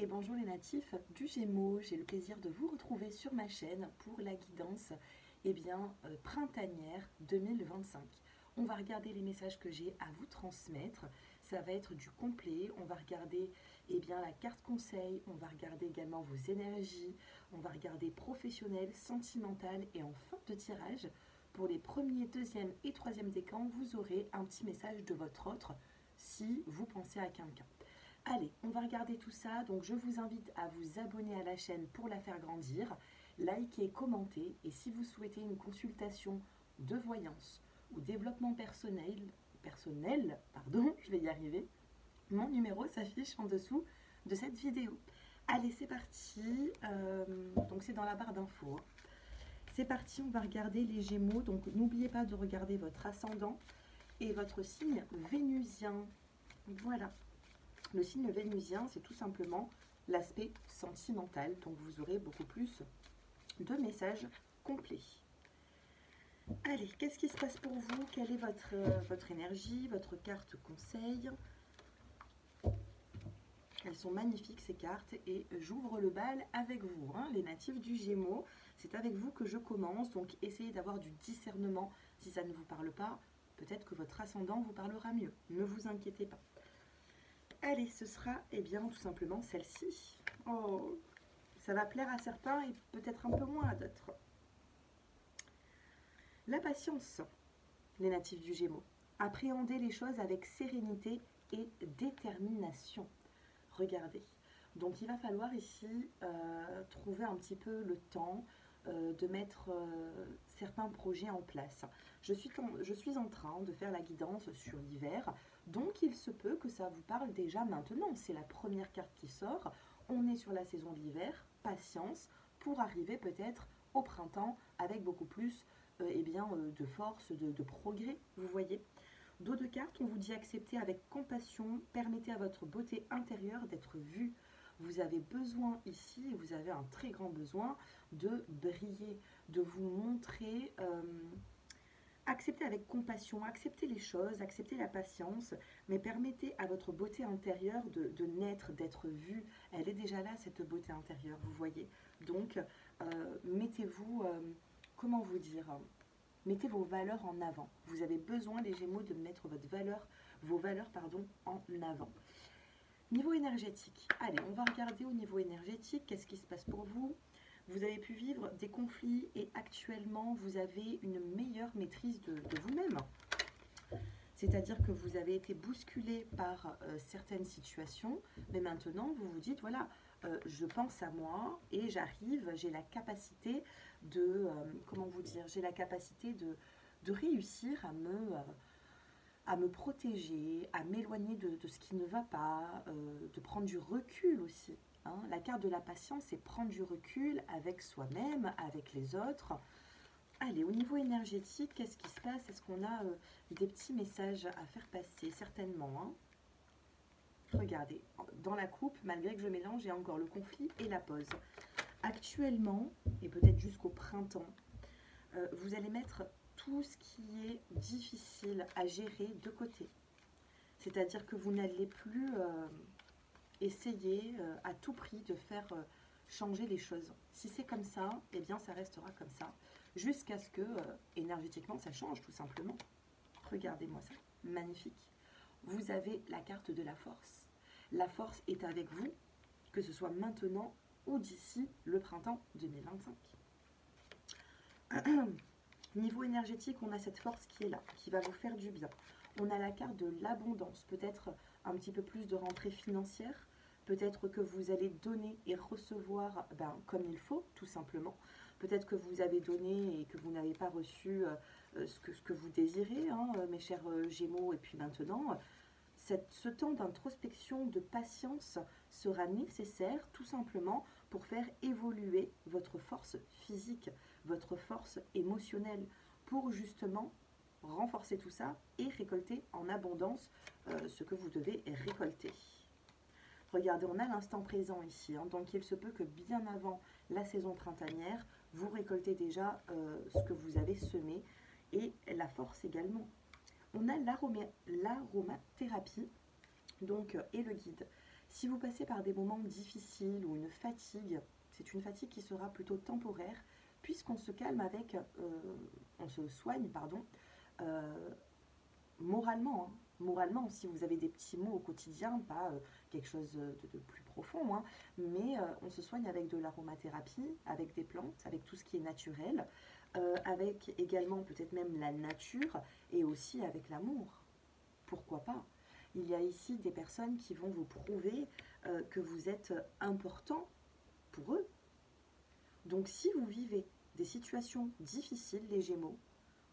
Et bonjour les natifs du Gémeaux, j'ai le plaisir de vous retrouver sur ma chaîne pour la guidance printanière 2025. On va regarder les messages que j'ai à vous transmettre, ça va être du complet, on va regarder la carte conseil, on va regarder également vos énergies, on va regarder professionnel, sentimental et en fin de tirage, pour les premiers, deuxième et troisième décans, vous aurez un petit message de votre autre si vous pensez à quelqu'un. Allez, on va regarder tout ça. Donc, je vous invite à vous abonner à la chaîne pour la faire grandir, liker, commenter. Et si vous souhaitez une consultation de voyance ou développement personnel, pardon, je vais y arriver, mon numéro s'affiche en dessous de cette vidéo. Allez, c'est parti. Donc, c'est dans la barre d'infos. C'est parti, on va regarder les Gémeaux. Donc, n'oubliez pas de regarder votre ascendant et votre signe vénusien. Voilà. Le signe vénusien, c'est tout simplement l'aspect sentimental, donc vous aurez beaucoup plus de messages complets. Allez, qu'est-ce qui se passe pour vous? Quelle est votre énergie, votre carte conseil? Elles sont magnifiques ces cartes et j'ouvre le bal avec vous, hein, les natifs du Gémeaux. C'est avec vous que je commence, donc essayez d'avoir du discernement. Si ça ne vous parle pas, peut-être que votre ascendant vous parlera mieux. Ne vous inquiétez pas. Allez, ce sera, tout simplement celle-ci. Oh, ça va plaire à certains et peut-être un peu moins à d'autres. La patience, les natifs du Gémeaux. Appréhender les choses avec sérénité et détermination. Regardez. Donc, il va falloir ici trouver un petit peu le temps de mettre certains projets en place. Je suis en train de faire la guidance sur l'hiver, donc il se peut que ça vous parle déjà maintenant. C'est la première carte qui sort. On est sur la saison de l'hiver, patience, pour arriver peut-être au printemps avec beaucoup plus de force, de progrès, vous voyez. Dos de cartes, on vous dit accepter avec compassion, permettez à votre beauté intérieure d'être vue. Vous avez besoin ici, vous avez un très grand besoin de briller, de vous montrer. Acceptez avec compassion, acceptez les choses, acceptez la patience, mais permettez à votre beauté intérieure de naître, d'être vue. Elle est déjà là, cette beauté intérieure, vous voyez. Donc, mettez-vous, comment vous dire, mettez vos valeurs en avant. Vous avez besoin, les Gémeaux, de mettre vos valeurs en avant. Niveau énergétique. Allez, on va regarder au niveau énergétique. Qu'est-ce qui se passe pour vous? Vous avez pu vivre des conflits et actuellement, vous avez une meilleure maîtrise de vous-même. C'est-à-dire que vous avez été bousculé par certaines situations, mais maintenant, vous vous dites, voilà, je pense à moi et j'arrive, j'ai la capacité de, j'ai la capacité de réussir à me protéger, à m'éloigner de ce qui ne va pas, de prendre du recul aussi. Hein. La carte de la patience, c'est prendre du recul avec soi-même, avec les autres. Allez, au niveau énergétique, qu'est-ce qui se passe? Est-ce qu'on a des petits messages à faire passer? Certainement. Hein. Regardez, dans la coupe, malgré que je mélange, il y a encore le conflit et la pause. Actuellement, et peut-être jusqu'au printemps, vous allez mettre tout ce qui est difficile à gérer de côté. C'est-à-dire que vous n'allez plus essayer à tout prix de faire changer les choses. Si c'est comme ça, eh bien ça restera comme ça, jusqu'à ce que énergétiquement ça change tout simplement. Regardez-moi ça, magnifique. Vous avez la carte de la force. La force est avec vous, que ce soit maintenant ou d'ici le printemps 2025. Niveau énergétique, on a cette force qui est là, qui va vous faire du bien. On a la carte de l'abondance, peut-être un petit peu plus de rentrée financière, peut-être que vous allez donner et recevoir comme il faut, tout simplement. Peut-être que vous avez donné et que vous n'avez pas reçu ce que vous désirez, hein, mes chers Gémeaux. Et puis maintenant, ce temps d'introspection, de patience sera nécessaire tout simplement pour faire évoluer votre force physique, votre force émotionnelle, pour justement renforcer tout ça et récolter en abondance ce que vous devez récolter. Regardez, on a l'instant présent ici, hein, donc il se peut que bien avant la saison printanière, vous récoltez déjà ce que vous avez semé et la force également. On a l'aromathérapie donc, et le guide Si vous passez par des moments difficiles ou une fatigue, c'est une fatigue qui sera plutôt temporaire, puisqu'on se calme avec, on se soigne, pardon, euh, moralement, hein. Moralement, si vous avez des petits maux au quotidien, pas quelque chose de plus profond, hein, mais on se soigne avec de l'aromathérapie, avec des plantes, avec tout ce qui est naturel, avec également peut-être même la nature et aussi avec l'amour. Pourquoi pas? Il y a ici des personnes qui vont vous prouver que vous êtes important pour eux. Donc si vous vivez des situations difficiles, les Gémeaux,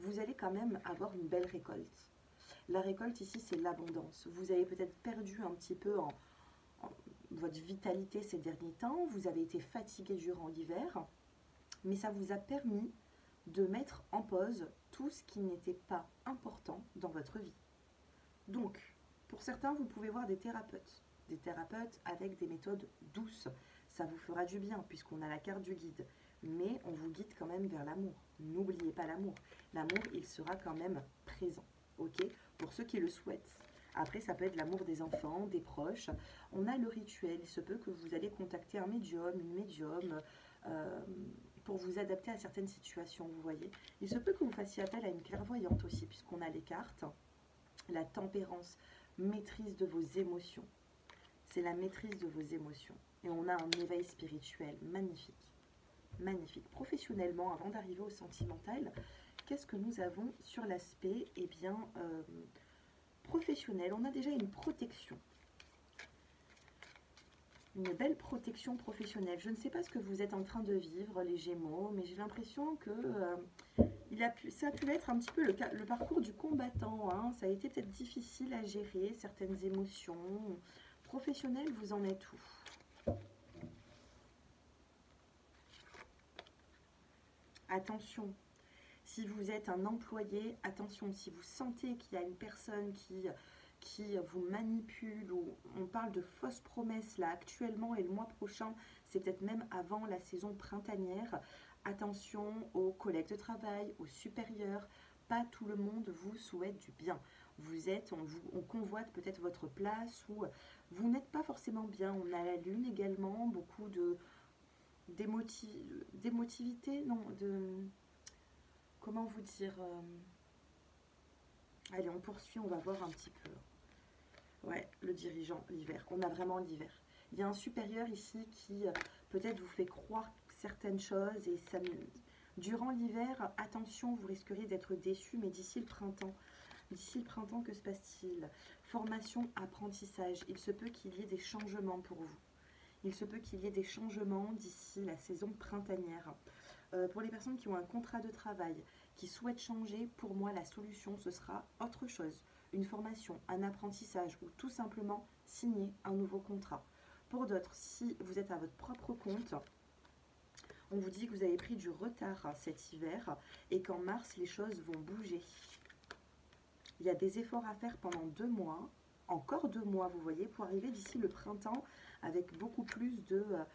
vous allez quand même avoir une belle récolte. La récolte ici, c'est l'abondance. Vous avez peut-être perdu un petit peu en votre vitalité ces derniers temps, vous avez été fatigué durant l'hiver, mais ça vous a permis de mettre en pause tout ce qui n'était pas important dans votre vie. Donc, pour certains, vous pouvez voir des thérapeutes avec des méthodes douces. Ça vous fera du bien puisqu'on a la carte du guide, mais on vous guide quand même vers l'amour. N'oubliez pas l'amour. L'amour, il sera quand même présent, ok? Pour ceux qui le souhaitent. Après, ça peut être l'amour des enfants, des proches. On a le rituel. Il se peut que vous allez contacter un médium, une médium, euh, pour vous adapter à certaines situations, vous voyez. Il se peut que vous fassiez appel à une clairvoyante aussi, puisqu'on a les cartes. La tempérance, maîtrise de vos émotions. C'est la maîtrise de vos émotions. Et on a un éveil spirituel magnifique. Magnifique. Professionnellement, avant d'arriver au sentimental, qu'est-ce que nous avons sur l'aspect professionnel? On a déjà une protection. Une belle protection professionnelle. Je ne sais pas ce que vous êtes en train de vivre, les Gémeaux, mais j'ai l'impression que ça a pu être un petit peu le parcours du combattant, hein. Ça a été peut-être difficile à gérer, certaines émotions. Professionnel, vous en êtes où? Attention, si vous êtes un employé, attention, si vous sentez qu'il y a une personne qui vous manipule, ou on parle de fausses promesses là actuellement et le mois prochain, c'est peut-être même avant la saison printanière. Attention aux collègues de travail, aux supérieurs, pas tout le monde vous souhaite du bien. On convoite peut-être votre place ou vous n'êtes pas forcément bien. On a la lune également, beaucoup d'émotivité, non, comment vous dire, allez, on poursuit, on va voir un petit peu. Ouais, le dirigeant, l'hiver. On a vraiment l'hiver. Il y a un supérieur ici qui peut-être vous fait croire certaines choses et ça, durant l'hiver, attention, vous risqueriez d'être déçu, mais d'ici le printemps, que se passe-t-il? Formation, apprentissage. Il se peut qu'il y ait des changements pour vous. Il se peut qu'il y ait des changements d'ici la saison printanière. Pour les personnes qui ont un contrat de travail, qui souhaitent changer, pour moi, la solution, ce sera autre chose. Une formation, un apprentissage ou tout simplement signer un nouveau contrat. Pour d'autres, si vous êtes à votre propre compte, on vous dit que vous avez pris du retard cet hiver et qu'en mars, les choses vont bouger. Il y a des efforts à faire pendant 2 mois, encore 2 mois, vous voyez, pour arriver d'ici le printemps avec beaucoup plus de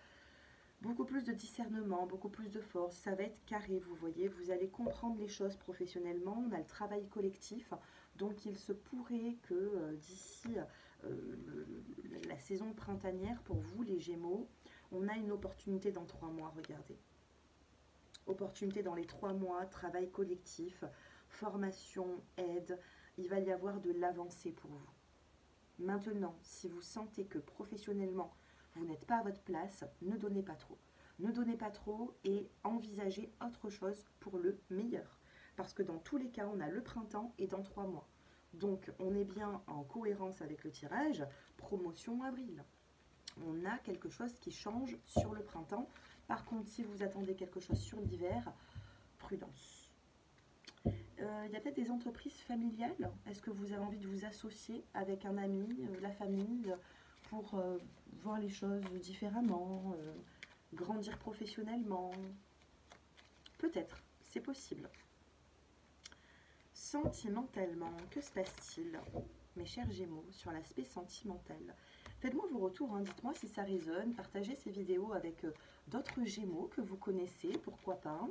discernement, beaucoup plus de force. Ça va être carré, vous voyez. Vous allez comprendre les choses professionnellement. On a le travail collectif. Donc, il se pourrait que d'ici la saison printanière, pour vous, les Gémeaux, on a une opportunité dans 3 mois, regardez. Opportunité dans les 3 mois, travail collectif, formation, aide. Il va y avoir de l'avancée pour vous. Maintenant, si vous sentez que professionnellement, vous n'êtes pas à votre place, ne donnez pas trop. Ne donnez pas trop et envisagez autre chose pour le meilleur. Parce que dans tous les cas, on a le printemps et dans 3 mois. Donc, on est bien en cohérence avec le tirage. Promotion avril. On a quelque chose qui change sur le printemps. Par contre, si vous attendez quelque chose sur l'hiver, prudence. Il y a peut-être des entreprises familiales. Est-ce que vous avez envie de vous associer avec un ami, la famille, pour voir les choses différemment, grandir professionnellement? Peut-être, c'est possible. Sentimentalement, que se passe-t-il, mes chers Gémeaux, sur l'aspect sentimental? Faites-moi vos retours, hein. Dites-moi si ça résonne. Partagez ces vidéos avec d'autres Gémeaux que vous connaissez, pourquoi pas.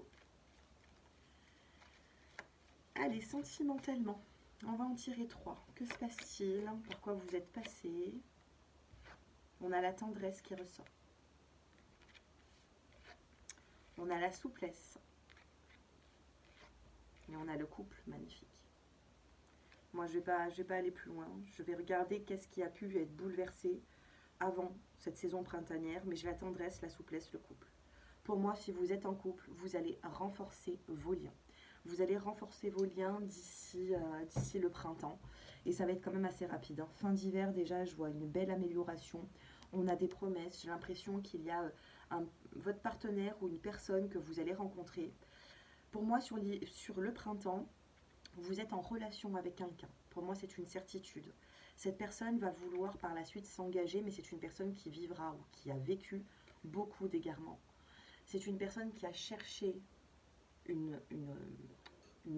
Allez, sentimentalement, on va en tirer 3. Que se passe-t-il? Par quoi vous êtes passé? On a la tendresse qui ressort. On a la souplesse. Et on a le couple, magnifique. Moi, je vais pas aller plus loin. Je vais regarder qu'est-ce qui a pu être bouleversé avant cette saison printanière, mais j'ai la tendresse, la souplesse, le couple. Pour moi, si vous êtes en couple, vous allez renforcer vos liens. Vous allez renforcer vos liens d'ici le printemps. Et ça va être quand même assez rapide, hein. Fin d'hiver, déjà, je vois une belle amélioration. On a des promesses. J'ai l'impression qu'il y a votre partenaire ou une personne que vous allez rencontrer. Pour moi, sur le printemps, vous êtes en relation avec quelqu'un. Pour moi, c'est une certitude. Cette personne va vouloir par la suite s'engager, mais c'est une personne qui vivra ou qui a vécu beaucoup d'égarements. C'est une personne qui a cherché une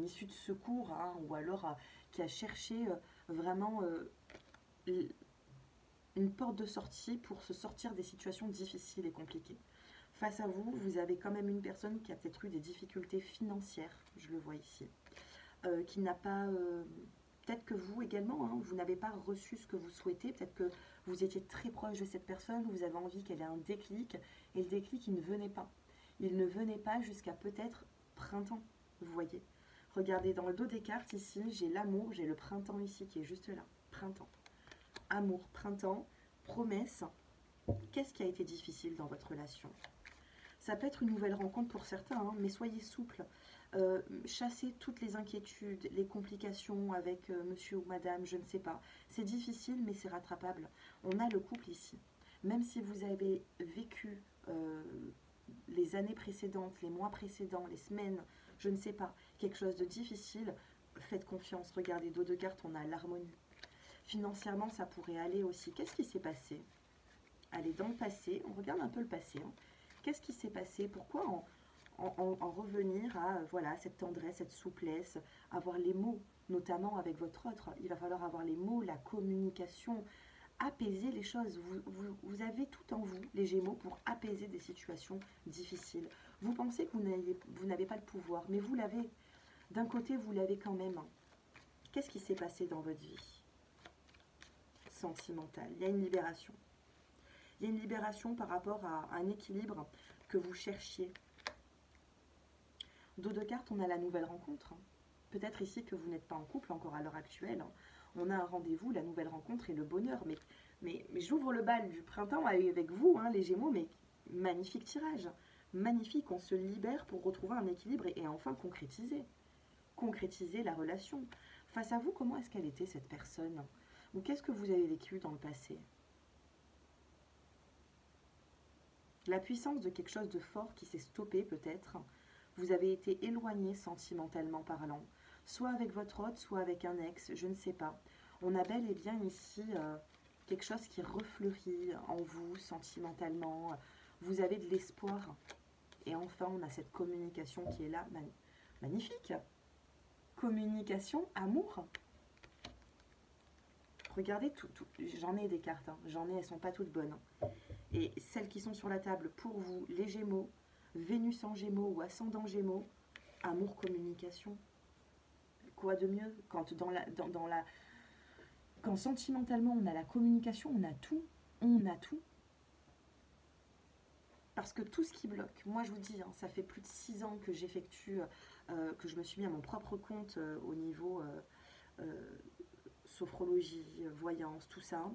issue de secours, hein, ou alors qui a cherché vraiment une porte de sortie pour se sortir des situations difficiles et compliquées. Face à vous, vous avez quand même une personne qui a peut-être eu des difficultés financières, je le vois ici, qui n'a pas... peut-être que vous également, hein, vous n'avez pas reçu ce que vous souhaitez, peut-être que vous étiez très proche de cette personne, vous avez envie qu'elle ait un déclic, et le déclic, il ne venait pas. Il ne venait pas jusqu'à peut-être printemps, vous voyez. Regardez, dans le dos des cartes, ici, j'ai l'amour, j'ai le printemps ici, qui est juste là. Printemps. Amour, printemps, promesse. Qu'est-ce qui a été difficile dans votre relation? Ça peut être une nouvelle rencontre pour certains, hein, mais soyez souple. Chassez toutes les inquiétudes, les complications avec monsieur ou madame, je ne sais pas. C'est difficile, mais c'est rattrapable. On a le couple ici. Même si vous avez vécu les années précédentes, les mois précédents, les semaines, je ne sais pas, quelque chose de difficile, faites confiance. Regardez, dos de cartes, on a l'harmonie. Financièrement, ça pourrait aller aussi. Qu'est-ce qui s'est passé? Allez, dans le passé, on regarde un peu le passé, hein. Qu'est-ce qui s'est passé? Pourquoi en revenir à voilà, cette tendresse, cette souplesse, avoir les mots, notamment avec votre autre. Il va falloir avoir les mots, la communication, apaiser les choses. Vous avez tout en vous, les Gémeaux, pour apaiser des situations difficiles. Vous pensez que vous n'avez pas le pouvoir, mais vous l'avez. D'un côté, vous l'avez quand même. Qu'est-ce qui s'est passé dans votre vie sentimentale? Il y a une libération. Il y a une libération par rapport à un équilibre que vous cherchiez. Dos de cartes, on a la nouvelle rencontre. Peut-être ici que vous n'êtes pas en couple encore à l'heure actuelle. On a un rendez-vous, la nouvelle rencontre et le bonheur. Mais j'ouvre le bal du printemps avec vous, hein, les Gémeaux, mais magnifique tirage. Magnifique, on se libère pour retrouver un équilibre et enfin concrétiser. Concrétiser la relation. Face à vous, comment est-ce qu'elle était cette personne? Ou qu'est-ce que vous avez vécu dans le passé? La puissance de quelque chose de fort qui s'est stoppé peut-être. Vous avez été éloigné sentimentalement parlant, soit avec votre hôte, soit avec un ex, je ne sais pas. On a bel et bien ici quelque chose qui refleurit en vous sentimentalement. Vous avez de l'espoir. Et enfin, on a cette communication qui est là, magnifique. Communication, amour. Regardez, j'en ai des cartes, hein. J'en ai, elles ne sont pas toutes bonnes, hein. Et celles qui sont sur la table, pour vous, les Gémeaux, Vénus en Gémeaux ou ascendant Gémeaux, amour, communication. Quoi de mieux quand quand sentimentalement on a la communication, on a tout. On a tout. Parce que tout ce qui bloque, moi je vous dis, hein, ça fait plus de 6 ans que j'effectue, que je me suis mis à mon propre compte au niveau sophrologie, voyance, tout ça.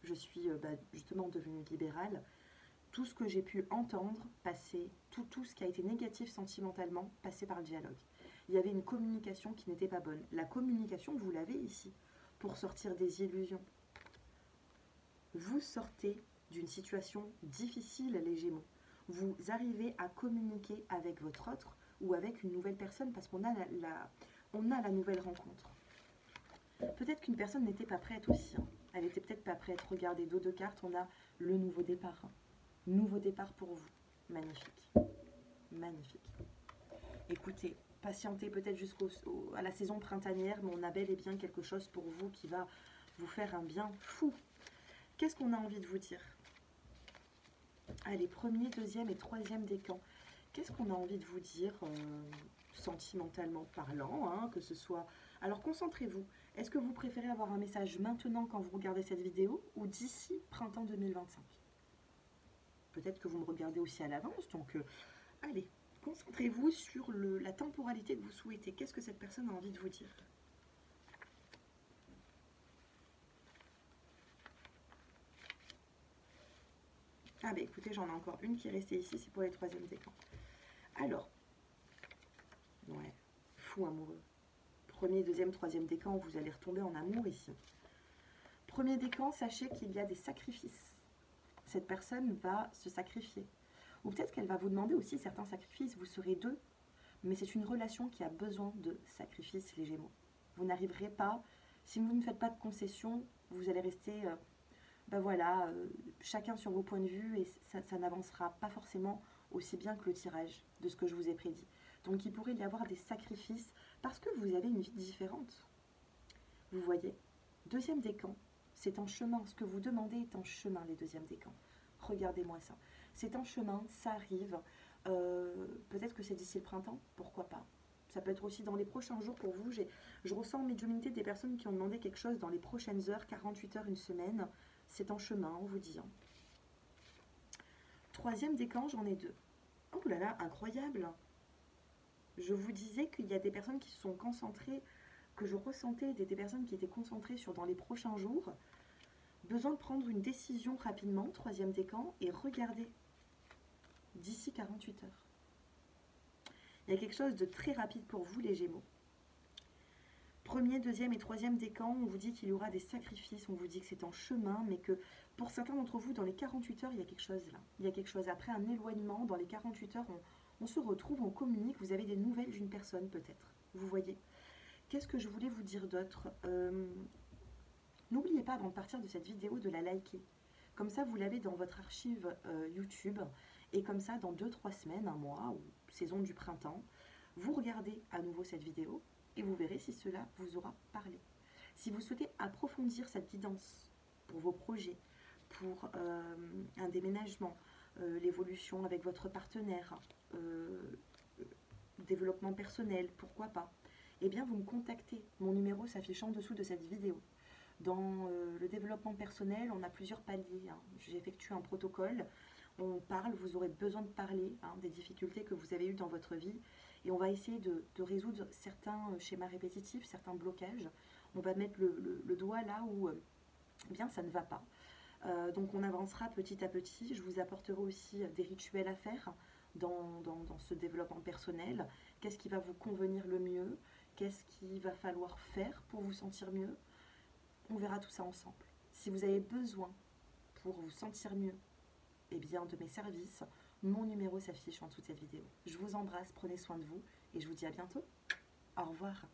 Je suis justement devenue libérale. Tout ce que j'ai pu entendre, passer, tout ce qui a été négatif sentimentalement, passer par le dialogue. Il y avait une communication qui n'était pas bonne. La communication, vous l'avez ici, pour sortir des illusions. Vous sortez d'une situation difficile, les Gémeaux. Vous arrivez à communiquer avec votre autre ou avec une nouvelle personne parce qu'on a la nouvelle rencontre. Peut-être qu'une personne n'était pas prête aussi, hein. Elle n'était peut-être pas prête. Regardez, dos de cartes, on a le nouveau départ, hein. Nouveau départ pour vous. Magnifique. Magnifique. Écoutez, patientez peut-être jusqu'à la saison printanière, mais on a bel et bien quelque chose pour vous qui va vous faire un bien fou. Qu'est-ce qu'on a envie de vous dire? Allez, premier, deuxième et troisième décan. Qu'est-ce qu'on a envie de vous dire sentimentalement parlant, hein, que ce soit... Alors concentrez-vous. Est-ce que vous préférez avoir un message maintenant quand vous regardez cette vidéo ou d'ici printemps 2025? Peut-être que vous me regardez aussi à l'avance, donc allez, concentrez-vous sur la temporalité que vous souhaitez. Qu'est-ce que cette personne a envie de vous dire? Ah bah écoutez, j'en ai encore une qui est restée ici, c'est pour les troisièmes décans. Alors, ouais, fou amoureux. Premier, deuxième, troisième décan, vous allez retomber en amour ici. Premier décan, sachez qu'il y a des sacrifices. Cette personne va se sacrifier. Ou peut-être qu'elle va vous demander aussi certains sacrifices. Vous serez deux, mais c'est une relation qui a besoin de sacrifices, les Gémeaux. Vous n'arriverez pas, si vous ne faites pas de concessions, vous allez rester, ben voilà, chacun sur vos points de vue et ça n'avancera pas forcément aussi bien que le tirage de ce que je vous ai prédit. Donc il pourrait y avoir des sacrifices parce que vous avez une vie différente. Vous voyez, deuxième décan, c'est en chemin. Ce que vous demandez est en chemin, les deuxièmes décans. Regardez-moi ça. C'est en chemin, ça arrive. Peut-être que c'est d'ici le printemps, pourquoi pas. Ça peut être aussi dans les prochains jours pour vous. Je ressens en médiumnité des personnes qui ont demandé quelque chose dans les prochaines heures, 48 heures, une semaine. C'est en chemin, on vous dit. Troisième décan, j'en ai deux. Oh là là, incroyable! Je vous disais qu'il y a des personnes qui se sont concentrées, que je ressentais des personnes qui étaient concentrées sur dans les prochains jours. Besoin de prendre une décision rapidement, troisième décan, et regardez, d'ici 48 heures. Il y a quelque chose de très rapide pour vous, les Gémeaux. Premier, deuxième et troisième décan, on vous dit qu'il y aura des sacrifices, on vous dit que c'est en chemin, mais que pour certains d'entre vous, dans les 48 heures, il y a quelque chose là. Il y a quelque chose après un éloignement, dans les 48 heures, on se retrouve, on communique, vous avez des nouvelles d'une personne peut-être. Vous voyez. Qu'est-ce que je voulais vous dire d'autre? N'oubliez pas avant de partir de cette vidéo de la liker. Comme ça, vous l'avez dans votre archive YouTube. Et comme ça, dans 2-3 semaines, un mois ou saison du printemps, vous regardez à nouveau cette vidéo et vous verrez si cela vous aura parlé. Si vous souhaitez approfondir cette guidance pour vos projets, pour un déménagement, l'évolution avec votre partenaire, développement personnel, pourquoi pas, eh bien vous me contactez. Mon numéro s'affiche en dessous de cette vidéo. Dans le développement personnel, on a plusieurs paliers. J'effectue un protocole, on parle, vous aurez besoin de parler des difficultés que vous avez eues dans votre vie et on va essayer de résoudre certains schémas répétitifs, certains blocages. On va mettre le doigt là où eh bien, ça ne va pas. Donc on avancera petit à petit. Je vous apporterai aussi des rituels à faire dans ce développement personnel. Qu'est-ce qui va vous convenir le mieux? Qu'est-ce qu'il va falloir faire pour vous sentir mieux? On verra tout ça ensemble. Si vous avez besoin pour vous sentir mieux, eh bien, de mes services, mon numéro s'affiche en dessous de cette vidéo. Je vous embrasse, prenez soin de vous et je vous dis à bientôt. Au revoir.